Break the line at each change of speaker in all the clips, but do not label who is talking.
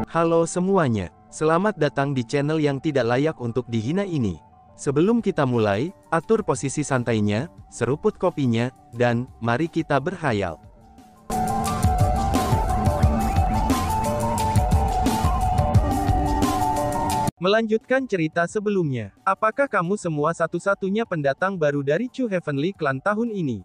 Halo semuanya, selamat datang di channel yang tidak layak untuk dihina ini. Sebelum kita mulai, atur posisi santainya, seruput kopinya, dan mari kita berkhayal. Melanjutkan cerita sebelumnya, apakah kamu semua satu-satunya pendatang baru dari Chu Heavenly Clan tahun ini?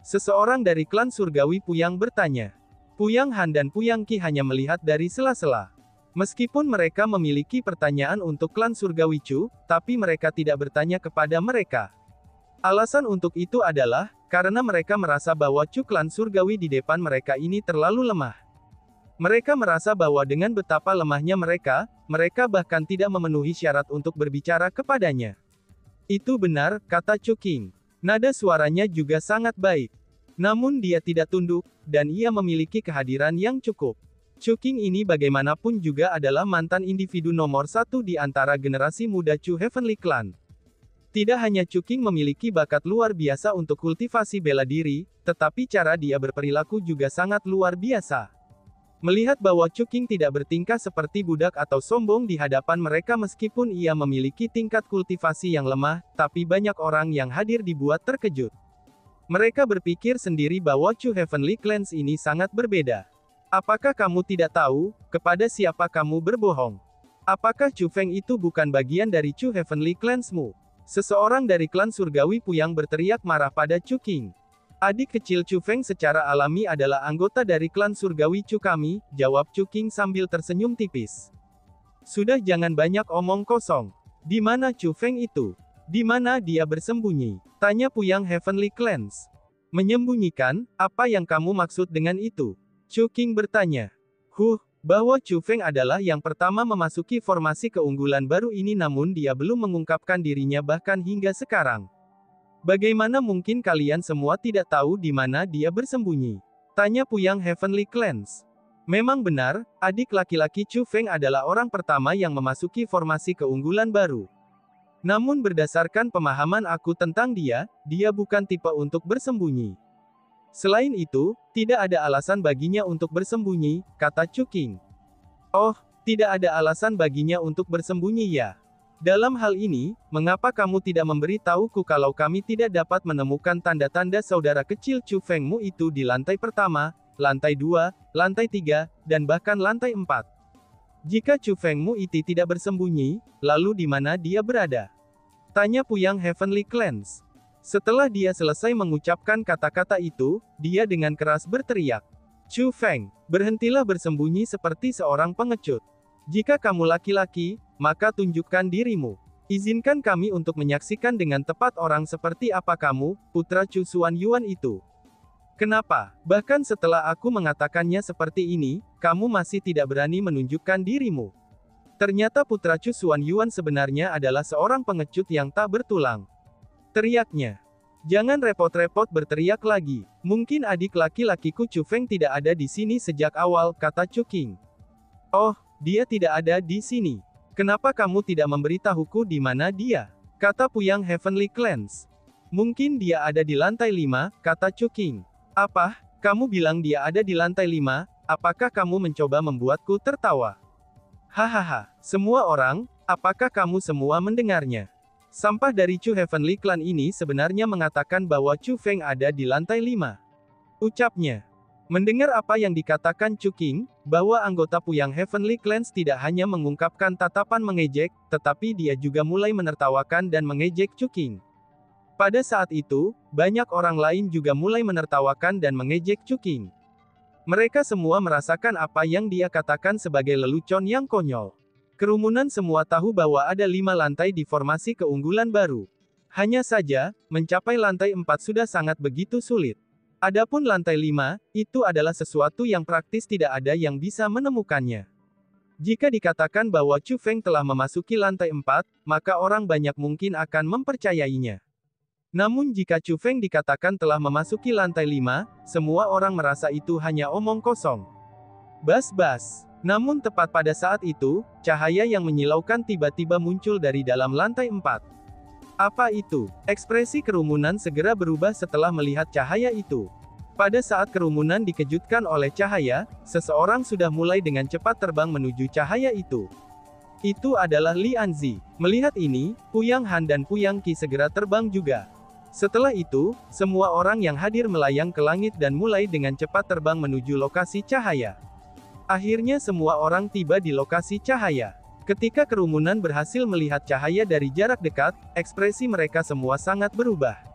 Seseorang dari klan surgawi Puyang bertanya. Puyang Han dan Puyang Qi hanya melihat dari sela-sela. Meskipun mereka memiliki pertanyaan untuk klan surgawi Chu, tapi mereka tidak bertanya kepada mereka. Alasan untuk itu adalah, karena mereka merasa bahwa Chu klan surgawi di depan mereka ini terlalu lemah. Mereka merasa bahwa dengan betapa lemahnya mereka bahkan tidak memenuhi syarat untuk berbicara kepadanya. Itu benar, kata Chu King. Nada suaranya juga sangat baik. Namun dia tidak tunduk, dan ia memiliki kehadiran yang cukup. Chu King ini bagaimanapun juga adalah mantan individu nomor satu di antara generasi muda Chu Heavenly Clan. Tidak hanya Chu King memiliki bakat luar biasa untuk kultivasi bela diri, tetapi cara dia berperilaku juga sangat luar biasa. Melihat bahwa Chu King tidak bertingkah seperti budak atau sombong di hadapan mereka meskipun ia memiliki tingkat kultivasi yang lemah, tapi banyak orang yang hadir dibuat terkejut. Mereka berpikir sendiri bahwa Chu Heavenly Clans ini sangat berbeda. Apakah kamu tidak tahu, kepada siapa kamu berbohong? Apakah Chu Feng itu bukan bagian dari Chu Heavenly Clansmu? Seseorang dari klan surgawi Puyang berteriak marah pada Chu King. Adik kecil Chu Feng secara alami adalah anggota dari klan surgawi Chu kami, jawab Chu King sambil tersenyum tipis. Sudah jangan banyak omong kosong. Di mana Chu Feng itu? Di mana dia bersembunyi? Tanya Puyang Heavenly Clans. Menyembunyikan, apa yang kamu maksud dengan itu? Chu King bertanya. Bahwa Chu Feng adalah yang pertama memasuki formasi keunggulan baru ini namun dia belum mengungkapkan dirinya bahkan hingga sekarang. Bagaimana mungkin kalian semua tidak tahu di mana dia bersembunyi? Tanya Puyang Heavenly Clans. Memang benar, adik laki-laki Chu Feng adalah orang pertama yang memasuki formasi keunggulan baru. Namun berdasarkan pemahaman aku tentang dia bukan tipe untuk bersembunyi. Selain itu, tidak ada alasan baginya untuk bersembunyi, kata Chu King. Oh, tidak ada alasan baginya untuk bersembunyi ya? Dalam hal ini, mengapa kamu tidak memberitahuku kalau kami tidak dapat menemukan tanda-tanda saudara kecil Chu Fengmu itu di lantai pertama, lantai 2, lantai 3, dan bahkan lantai 4? Jika Chu Fengmu itu tidak bersembunyi, lalu di mana dia berada? Tanya Puyang Heavenly Clans. Setelah dia selesai mengucapkan kata-kata itu, dia dengan keras berteriak. Chu Feng, berhentilah bersembunyi seperti seorang pengecut. Jika kamu laki-laki, maka tunjukkan dirimu. Izinkan kami untuk menyaksikan dengan tepat orang seperti apa kamu, putra Chu Xuan Yuan itu. Kenapa, bahkan setelah aku mengatakannya seperti ini, kamu masih tidak berani menunjukkan dirimu? Ternyata putra Chu Xuan Yuan sebenarnya adalah seorang pengecut yang tak bertulang. Teriaknya. Jangan repot-repot berteriak lagi. Mungkin adik laki-lakiku Chu Feng tidak ada di sini sejak awal, kata Chu King. Oh, dia tidak ada di sini. Kenapa kamu tidak memberitahuku di mana dia? Kata Puyang Heavenly Clans. Mungkin dia ada di lantai 5, kata Chu King. Apa? Kamu bilang dia ada di lantai 5, apakah kamu mencoba membuatku tertawa? Hahaha, semua orang, apakah kamu semua mendengarnya? Sampah dari Chu Heavenly Clan ini sebenarnya mengatakan bahwa Chu Feng ada di lantai 5. Ucapnya. Mendengar apa yang dikatakan Chu King, bahwa anggota Puyang Heavenly Clans tidak hanya mengungkapkan tatapan mengejek, tetapi dia juga mulai menertawakan dan mengejek Chu King. Pada saat itu, banyak orang lain juga mulai menertawakan dan mengejek Chu King. Mereka semua merasakan apa yang dia katakan sebagai lelucon yang konyol. Kerumunan semua tahu bahwa ada 5 lantai di formasi keunggulan baru. Hanya saja, mencapai lantai 4 sudah sangat begitu sulit. Adapun lantai 5, itu adalah sesuatu yang praktis tidak ada yang bisa menemukannya. Jika dikatakan bahwa Chu Feng telah memasuki lantai 4, maka orang banyak mungkin akan mempercayainya. Namun jika Chu Feng dikatakan telah memasuki lantai 5, semua orang merasa itu hanya omong kosong. Bas-bas. Namun tepat pada saat itu, cahaya yang menyilaukan tiba-tiba muncul dari dalam lantai 4. Apa itu? Ekspresi kerumunan segera berubah setelah melihat cahaya itu. Pada saat kerumunan dikejutkan oleh cahaya, seseorang sudah mulai dengan cepat terbang menuju cahaya itu. Itu adalah Li Anzi. Melihat ini, Puyang Han dan Puyang Qi segera terbang juga. Setelah itu, semua orang yang hadir melayang ke langit dan mulai dengan cepat terbang menuju lokasi cahaya. Akhirnya semua orang tiba di lokasi cahaya. Ketika kerumunan berhasil melihat cahaya dari jarak dekat, ekspresi mereka semua sangat berubah.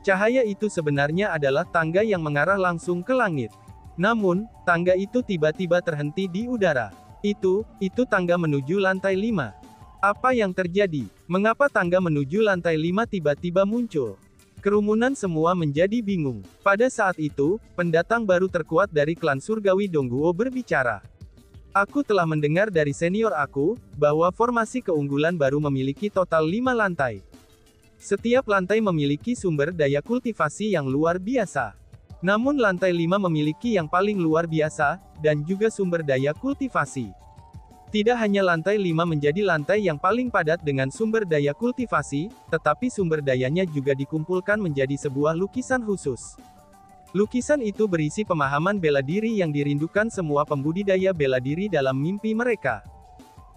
Cahaya itu sebenarnya adalah tangga yang mengarah langsung ke langit. Namun, tangga itu tiba-tiba terhenti di udara. Itu tangga menuju lantai 5. Apa yang terjadi? Mengapa tangga menuju lantai 5 tiba-tiba muncul? Kerumunan semua menjadi bingung. Pada saat itu, pendatang baru terkuat dari klan surgawi Dongguo berbicara. Aku telah mendengar dari senior aku, bahwa formasi keunggulan baru memiliki total 5 lantai. Setiap lantai memiliki sumber daya kultivasi yang luar biasa. Namun lantai 5 memiliki yang paling luar biasa, dan juga sumber daya kultivasi. Tidak hanya lantai 5 menjadi lantai yang paling padat dengan sumber daya kultivasi, tetapi sumber dayanya juga dikumpulkan menjadi sebuah lukisan khusus. Lukisan itu berisi pemahaman bela diri yang dirindukan semua pembudidaya bela diri dalam mimpi mereka.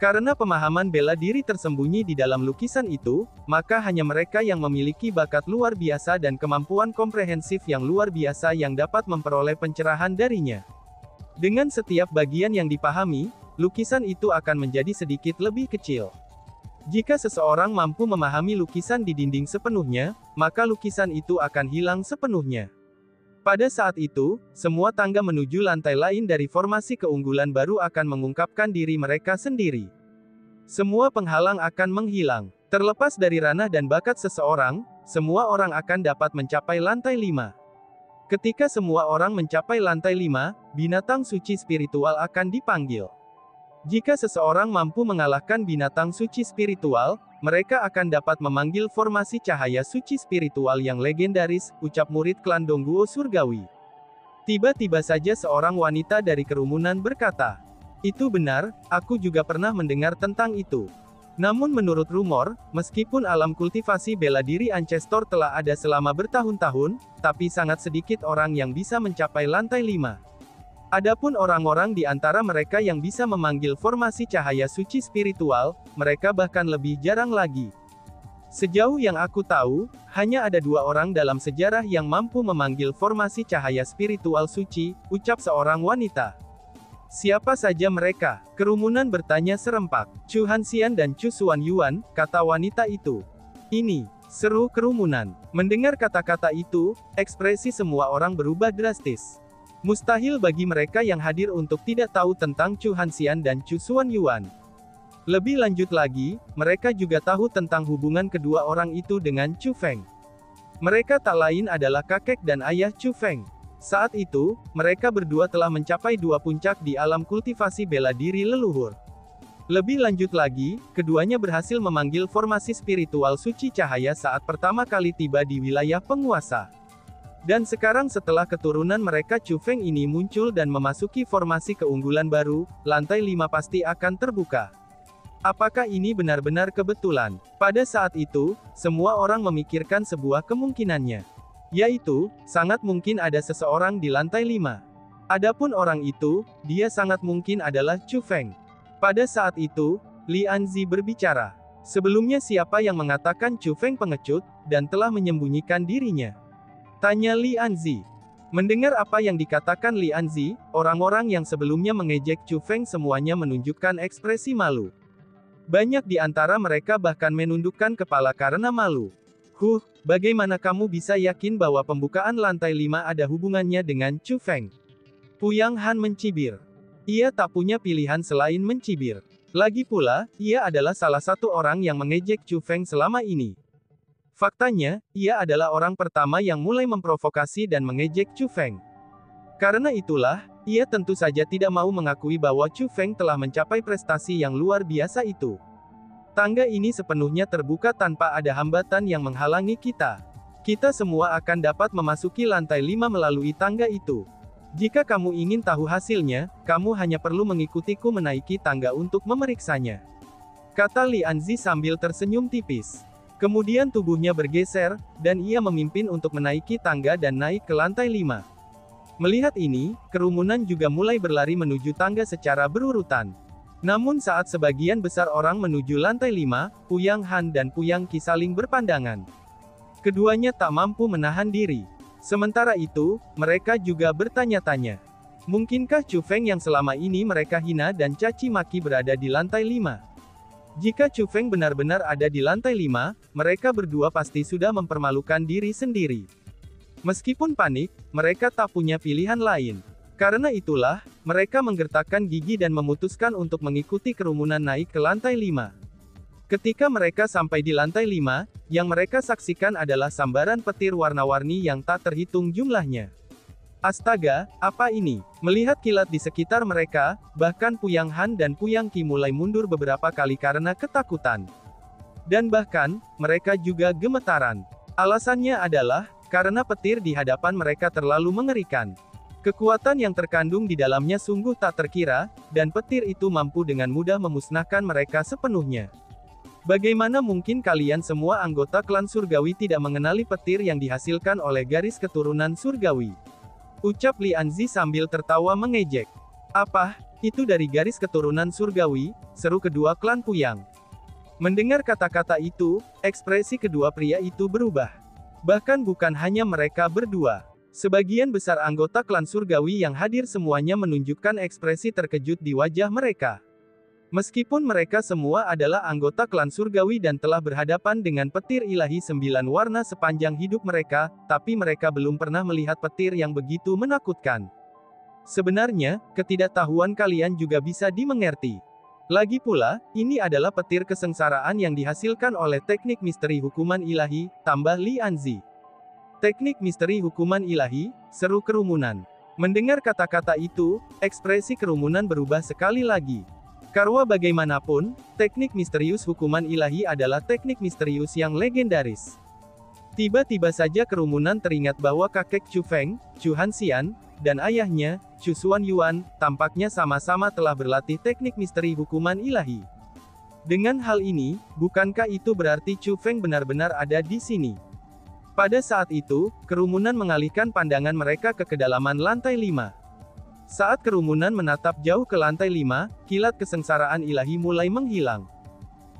Karena pemahaman bela diri tersembunyi di dalam lukisan itu, maka hanya mereka yang memiliki bakat luar biasa dan kemampuan komprehensif yang luar biasa yang dapat memperoleh pencerahan darinya. Dengan setiap bagian yang dipahami, lukisan itu akan menjadi sedikit lebih kecil. Jika seseorang mampu memahami lukisan di dinding sepenuhnya, maka lukisan itu akan hilang sepenuhnya. Pada saat itu, semua tangga menuju lantai lain dari formasi keunggulan baru akan mengungkapkan diri mereka sendiri. Semua penghalang akan menghilang. Terlepas dari ranah dan bakat seseorang, semua orang akan dapat mencapai lantai 5. Ketika semua orang mencapai lantai 5, binatang suci spiritual akan dipanggil. Jika seseorang mampu mengalahkan binatang suci spiritual, mereka akan dapat memanggil formasi cahaya suci spiritual yang legendaris, ucap murid klan Dongguo Surgawi. Tiba-tiba saja seorang wanita dari kerumunan berkata, "Itu benar, aku juga pernah mendengar tentang itu. Namun menurut rumor, meskipun alam kultivasi bela diri Ancestor telah ada selama bertahun-tahun, tapi sangat sedikit orang yang bisa mencapai lantai 5. Adapun orang-orang di antara mereka yang bisa memanggil formasi cahaya suci spiritual, mereka bahkan lebih jarang lagi. Sejauh yang aku tahu, hanya ada 2 orang dalam sejarah yang mampu memanggil formasi cahaya spiritual suci," ucap seorang wanita. "Siapa saja mereka?" Kerumunan bertanya serempak. "Chu Hanxian dan Chu Xuanyuan," kata wanita itu. "Ini," seru kerumunan. Mendengar kata-kata itu, ekspresi semua orang berubah drastis. Mustahil bagi mereka yang hadir untuk tidak tahu tentang Chu Hanxian dan Chu Xuanyuan. Lebih lanjut lagi, mereka juga tahu tentang hubungan kedua orang itu dengan Chu Feng. Mereka tak lain adalah kakek dan ayah Chu Feng. Saat itu, mereka berdua telah mencapai 2 puncak di alam kultivasi bela diri leluhur. Lebih lanjut lagi, keduanya berhasil memanggil formasi spiritual suci cahaya saat pertama kali tiba di wilayah penguasa. Dan sekarang setelah keturunan mereka Chu Feng ini muncul dan memasuki formasi keunggulan baru, lantai 5 pasti akan terbuka. Apakah ini benar-benar kebetulan? Pada saat itu, semua orang memikirkan sebuah kemungkinannya. Yaitu, sangat mungkin ada seseorang di lantai 5. Adapun orang itu, dia sangat mungkin adalah Chu Feng. Pada saat itu, Li Anzi berbicara. Sebelumnya siapa yang mengatakan Chu Feng pengecut, dan telah menyembunyikan dirinya? Tanya Li Anzi. Mendengar apa yang dikatakan Li Anzi, orang-orang yang sebelumnya mengejek Chu Feng semuanya menunjukkan ekspresi malu. Banyak di antara mereka bahkan menundukkan kepala karena malu. Bagaimana kamu bisa yakin bahwa pembukaan lantai 5 ada hubungannya dengan Chu Feng? Puyang Han mencibir. Ia tak punya pilihan selain mencibir. Lagi pula, ia adalah salah satu orang yang mengejek Chu Feng selama ini. Faktanya, ia adalah orang pertama yang mulai memprovokasi dan mengejek Chu Feng. Karena itulah, ia tentu saja tidak mau mengakui bahwa Chu Feng telah mencapai prestasi yang luar biasa itu. Tangga ini sepenuhnya terbuka tanpa ada hambatan yang menghalangi kita. Kita semua akan dapat memasuki lantai 5 melalui tangga itu. Jika kamu ingin tahu hasilnya, kamu hanya perlu mengikutiku menaiki tangga untuk memeriksanya. Kata Li Anzi sambil tersenyum tipis. Kemudian tubuhnya bergeser, dan ia memimpin untuk menaiki tangga dan naik ke lantai 5. Melihat ini, kerumunan juga mulai berlari menuju tangga secara berurutan. Namun saat sebagian besar orang menuju lantai 5, Puyang Han dan Puyang Qi saling berpandangan. Keduanya tak mampu menahan diri. Sementara itu, mereka juga bertanya-tanya. Mungkinkah Chu Feng yang selama ini mereka hina dan caci maki berada di lantai 5? Jika Chu Feng benar-benar ada di lantai 5, mereka berdua pasti sudah mempermalukan diri sendiri. Meskipun panik, mereka tak punya pilihan lain. Karena itulah, mereka menggertakkan gigi dan memutuskan untuk mengikuti kerumunan naik ke lantai 5. Ketika mereka sampai di lantai 5, yang mereka saksikan adalah sambaran petir warna-warni yang tak terhitung jumlahnya. Astaga, apa ini? Melihat kilat di sekitar mereka, bahkan Puyang Han dan Puyang Qi mulai mundur beberapa kali karena ketakutan. Dan bahkan, mereka juga gemetaran. Alasannya adalah, karena petir di hadapan mereka terlalu mengerikan. Kekuatan yang terkandung di dalamnya sungguh tak terkira, dan petir itu mampu dengan mudah memusnahkan mereka sepenuhnya. Bagaimana mungkin kalian semua anggota klan surgawi tidak mengenali petir yang dihasilkan oleh garis keturunan surgawi? Ucap Li Anzi sambil tertawa mengejek. Apa, itu dari garis keturunan surgawi? Seru kedua klan Puyang. Mendengar kata-kata itu, ekspresi kedua pria itu berubah. Bahkan bukan hanya mereka berdua. Sebagian besar anggota klan surgawi yang hadir semuanya menunjukkan ekspresi terkejut di wajah mereka. Meskipun mereka semua adalah anggota klan surgawi dan telah berhadapan dengan petir ilahi 9 warna sepanjang hidup mereka, tapi mereka belum pernah melihat petir yang begitu menakutkan. Sebenarnya, ketidaktahuan kalian juga bisa dimengerti. Lagi pula, ini adalah petir kesengsaraan yang dihasilkan oleh teknik misteri hukuman ilahi, tambah Li Anzi. Teknik misteri hukuman ilahi, seru kerumunan. Mendengar kata-kata itu, ekspresi kerumunan berubah sekali lagi. Karena bagaimanapun, teknik misterius hukuman ilahi adalah teknik misterius yang legendaris. Tiba-tiba saja kerumunan teringat bahwa kakek Chu Feng, Chu Hanxian, dan ayahnya, Chu Xuan Yuan, tampaknya sama-sama telah berlatih teknik misteri hukuman ilahi. Dengan hal ini, bukankah itu berarti Chu Feng benar-benar ada di sini? Pada saat itu, kerumunan mengalihkan pandangan mereka ke kedalaman lantai 5. Saat kerumunan menatap jauh ke lantai 5, kilat kesengsaraan ilahi mulai menghilang.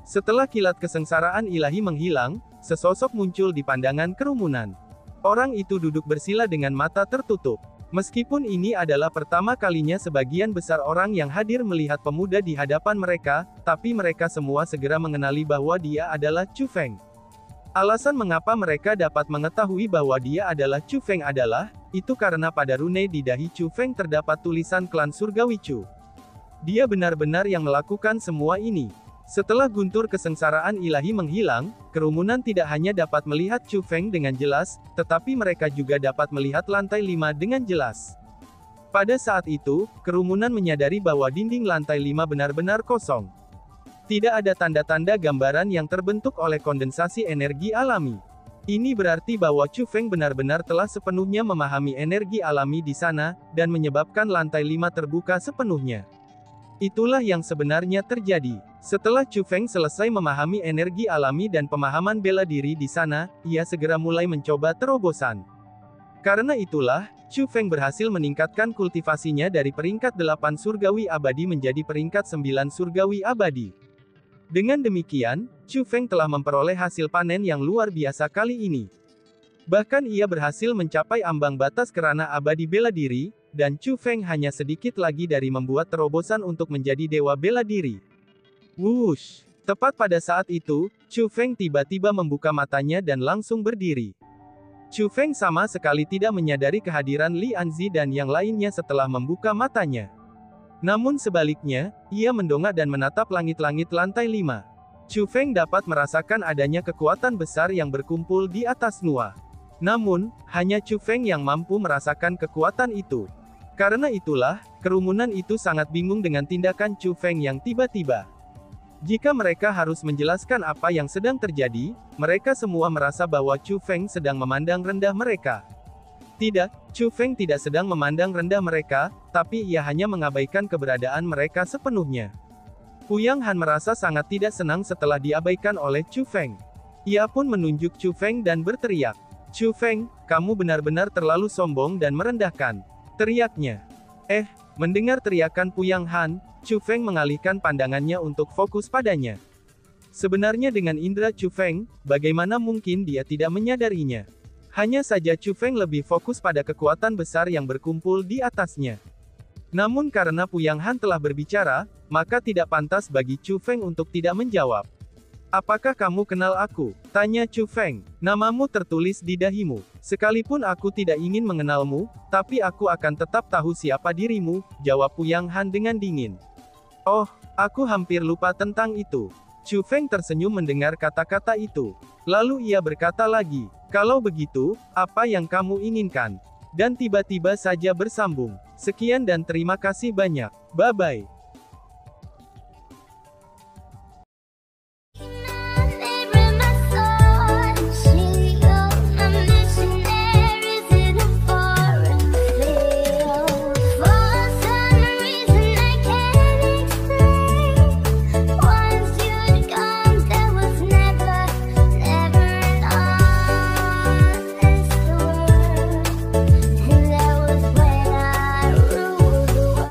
Setelah kilat kesengsaraan ilahi menghilang, sesosok muncul di pandangan kerumunan. Orang itu duduk bersila dengan mata tertutup. Meskipun ini adalah pertama kalinya sebagian besar orang yang hadir melihat pemuda di hadapan mereka, tapi mereka semua segera mengenali bahwa dia adalah Chu Feng. Alasan mengapa mereka dapat mengetahui bahwa dia adalah Chu Feng adalah, itu karena pada rune di dahi Chu Feng terdapat tulisan klan surgawi Chu. Dia benar-benar yang melakukan semua ini. Setelah guntur kesengsaraan ilahi menghilang, kerumunan tidak hanya dapat melihat Chu Feng dengan jelas, tetapi mereka juga dapat melihat lantai 5 dengan jelas. Pada saat itu, kerumunan menyadari bahwa dinding lantai 5 benar-benar kosong. Tidak ada tanda-tanda gambaran yang terbentuk oleh kondensasi energi alami. Ini berarti bahwa Chu Feng benar-benar telah sepenuhnya memahami energi alami di sana, dan menyebabkan lantai 5 terbuka sepenuhnya. Itulah yang sebenarnya terjadi. Setelah Chu Feng selesai memahami energi alami dan pemahaman bela diri di sana, ia segera mulai mencoba terobosan. Karena itulah, Chu Feng berhasil meningkatkan kultivasinya dari peringkat 8 surgawi abadi menjadi peringkat 9 surgawi abadi. Dengan demikian, Chu Feng telah memperoleh hasil panen yang luar biasa kali ini. Bahkan ia berhasil mencapai ambang batas kerana abadi bela diri, dan Chu Feng hanya sedikit lagi dari membuat terobosan untuk menjadi dewa bela diri. Wush! Tepat pada saat itu, Chu Feng tiba-tiba membuka matanya dan langsung berdiri. Chu Feng sama sekali tidak menyadari kehadiran Li Anzi dan yang lainnya setelah membuka matanya. Namun sebaliknya, ia mendongak dan menatap langit-langit lantai 5. Chu Feng dapat merasakan adanya kekuatan besar yang berkumpul di atas Nua. Namun, hanya Chu Feng yang mampu merasakan kekuatan itu. Karena itulah, kerumunan itu sangat bingung dengan tindakan Chu Feng yang tiba-tiba. Jika mereka harus menjelaskan apa yang sedang terjadi, mereka semua merasa bahwa Chu Feng sedang memandang rendah mereka. Tidak, Chu Feng tidak sedang memandang rendah mereka, tapi ia hanya mengabaikan keberadaan mereka sepenuhnya. Puyang Han merasa sangat tidak senang setelah diabaikan oleh Chu Feng. Ia pun menunjuk Chu Feng dan berteriak, "Chu Feng, kamu benar-benar terlalu sombong dan merendahkan. teriaknya. Mendengar teriakan Puyang Han, Chu Feng mengalihkan pandangannya untuk fokus padanya. Sebenarnya dengan indera Chu Feng, bagaimana mungkin dia tidak menyadarinya? Hanya saja Chu Feng lebih fokus pada kekuatan besar yang berkumpul di atasnya. Namun karena Puyang Han telah berbicara, maka tidak pantas bagi Chu Feng untuk tidak menjawab. Apakah kamu kenal aku? Tanya Chu Feng. Namamu tertulis di dahimu. Sekalipun aku tidak ingin mengenalmu, tapi aku akan tetap tahu siapa dirimu, jawab Puyang Han dengan dingin. Oh, aku hampir lupa tentang itu. Chu Feng tersenyum mendengar kata-kata itu. Lalu ia berkata lagi, kalau begitu, apa yang kamu inginkan? Dan tiba-tiba saja bersambung. Sekian dan terima kasih banyak. Bye-bye.